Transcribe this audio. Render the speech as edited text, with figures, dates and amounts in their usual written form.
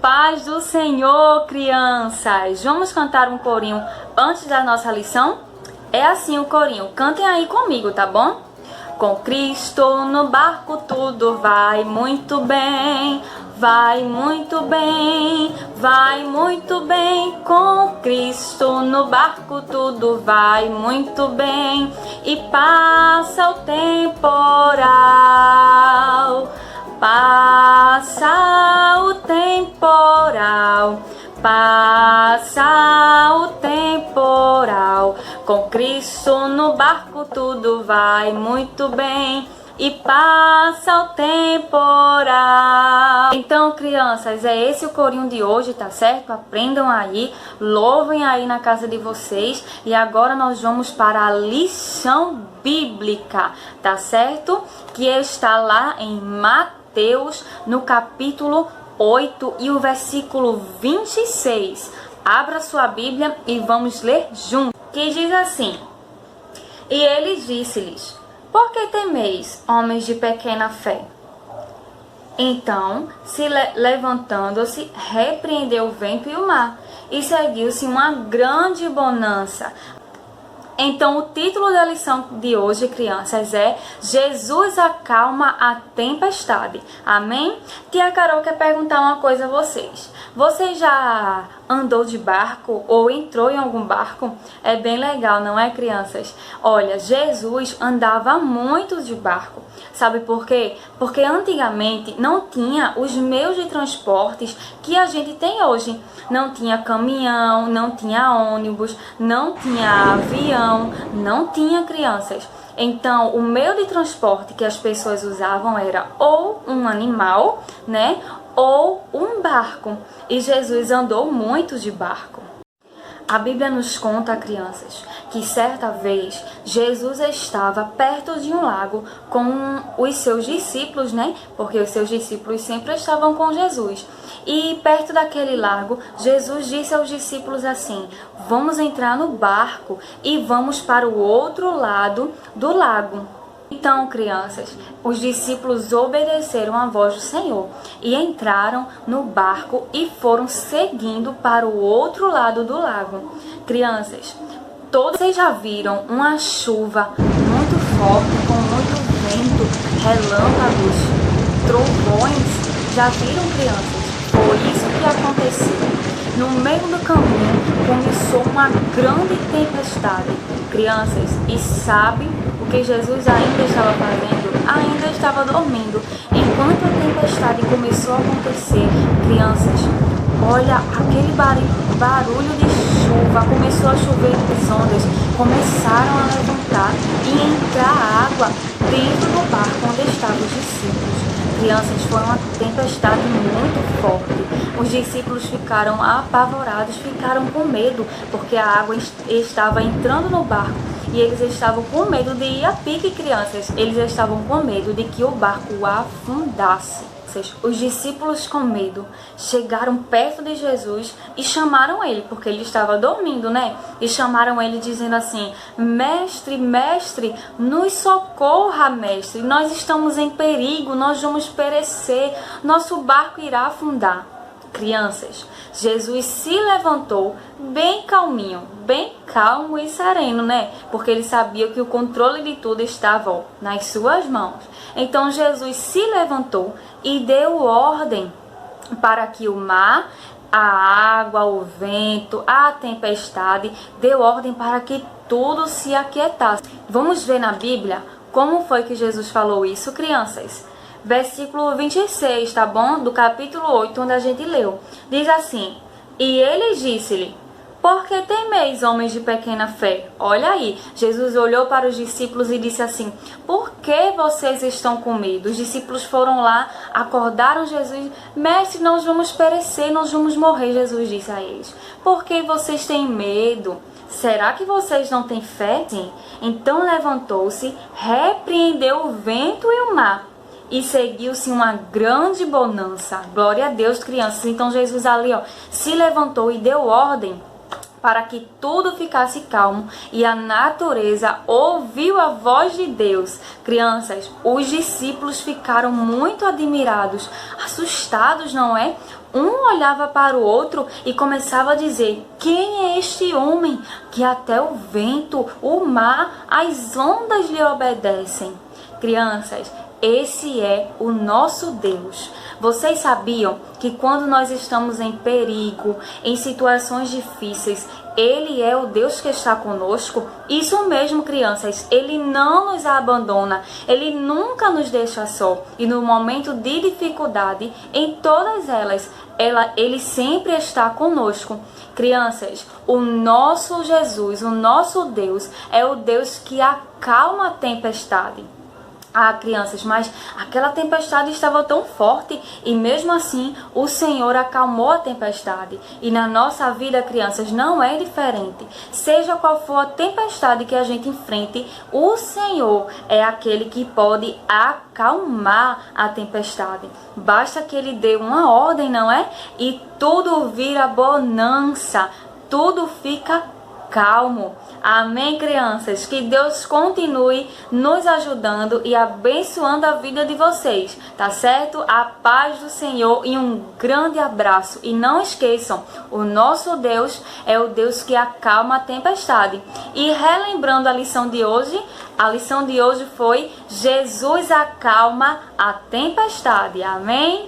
paz do Senhor, crianças! Vamos cantar um corinho antes da nossa lição? É assim o corinho, cantem aí comigo, tá bom? Com Cristo no barco tudo vai muito bem, vai muito bem, vai muito bem. Com Cristo no barco tudo vai muito bem e passa o temporal. Passa o temporal, passa o temporal. Com Cristo no barco tudo vai muito bem e passa o temporal. Então, crianças, é esse o corinho de hoje, tá certo? Aprendam aí, louvem aí na casa de vocês. E agora nós vamos para a lição bíblica, tá certo? Que está lá em Mateus, no capítulo 8 e o versículo 26. Abra sua Bíblia e vamos ler juntos. Que diz assim: E ele disse-lhes: Por que temeis, homens de pequena fé? Então, levantando-se, repreendeu o vento e o mar, e seguiu-se uma grande bonança. Então, o título da lição de hoje, crianças, é Jesus acalma a tempestade. Amém? Tia Carol quer perguntar uma coisa a vocês. Você já andou de barco ou entrou em algum barco? É bem legal, não é, crianças? Olha, Jesus andava muito de barco. Sabe por quê? Porque antigamente não tinha os meios de transportes que a gente tem hoje. Não tinha caminhão, não tinha ônibus, não tinha avião, não tinha, crianças. Então, o meio de transporte que as pessoas usavam era ou um animal, né? Ou um barco. E Jesus andou muito de barco. A Bíblia nos conta, crianças, que certa vez Jesus estava perto de um lago com os seus discípulos, né? Porque os seus discípulos sempre estavam com Jesus. E perto daquele lago, Jesus disse aos discípulos assim: Vamos entrar no barco e vamos para o outro lado do lago. Então, crianças, os discípulos obedeceram à voz do Senhor e entraram no barco e foram seguindo para o outro lado do lago. Crianças, todos vocês já viram uma chuva muito forte, com muito vento, relâmpagos, trovões? Já viram, crianças? Foi isso que aconteceu. No meio do caminho começou uma grande tempestade. Crianças, e sabe o que Jesus ainda estava fazendo? Ainda estava dormindo. Enquanto a tempestade começou a acontecer, crianças, olha aquele barulho de chuva, começou a chover, as ondas começaram a levantar e entrar água dentro do barco onde estavam os discípulos. Crianças, foi uma tempestade muito forte. Os discípulos ficaram apavorados, ficaram com medo, porque a água estava entrando no barco e eles estavam com medo de ir a pique, crianças. Eles estavam com medo de que o barco afundasse. Os discípulos, com medo, chegaram perto de Jesus e chamaram ele, porque ele estava dormindo, né? E chamaram ele dizendo assim: Mestre, mestre, nos socorra, mestre. Nós estamos em perigo, nós vamos perecer, nosso barco irá afundar. Crianças, Jesus se levantou bem calminho, bem calmo e sereno, né? Porque ele sabia que o controle de tudo estava nas suas mãos. Então Jesus se levantou e deu ordem para que o mar, a água, o vento, a tempestade, deu ordem para que tudo se aquietasse. Vamos ver na Bíblia como foi que Jesus falou isso, crianças? Versículo 26, tá bom? Do capítulo 8, onde a gente leu. Diz assim: E ele disse-lhe: Por que temeis, homens de pequena fé? Olha aí, Jesus olhou para os discípulos e disse assim: Por que vocês estão com medo? Os discípulos foram lá, acordaram Jesus: Mestre, nós vamos perecer, nós vamos morrer. Jesus disse a eles: Por que vocês têm medo? Será que vocês não têm fé? Sim. Então levantou-se, repreendeu o vento e o mar, e seguiu-se uma grande bonança. Glória a Deus, crianças. Então Jesus ali, se levantou e deu ordem para que tudo ficasse calmo e a natureza ouviu a voz de Deus. Crianças, os discípulos ficaram muito admirados, assustados, não é? Um olhava para o outro e começava a dizer: quem é este homem que até o vento, o mar, as ondas lhe obedecem? Crianças, esse é o nosso Deus. Vocês sabiam que quando nós estamos em perigo, em situações difíceis, Ele é o Deus que está conosco? Isso mesmo, crianças, Ele não nos abandona, Ele nunca nos deixa só. E no momento de dificuldade, em todas elas, Ele sempre está conosco. Crianças, o nosso Jesus, o nosso Deus, é o Deus que acalma a tempestade. Ah, crianças, mas aquela tempestade estava tão forte e mesmo assim o Senhor acalmou a tempestade. E na nossa vida, crianças, não é diferente. Seja qual for a tempestade que a gente enfrente, o Senhor é aquele que pode acalmar a tempestade. Basta que Ele dê uma ordem, não é? E tudo vira bonança, tudo fica calmo. Amém, crianças? Que Deus continue nos ajudando e abençoando a vida de vocês, tá certo? A paz do Senhor e um grande abraço. E não esqueçam, o nosso Deus é o Deus que acalma a tempestade. E relembrando a lição de hoje foi: Jesus acalma a tempestade. Amém?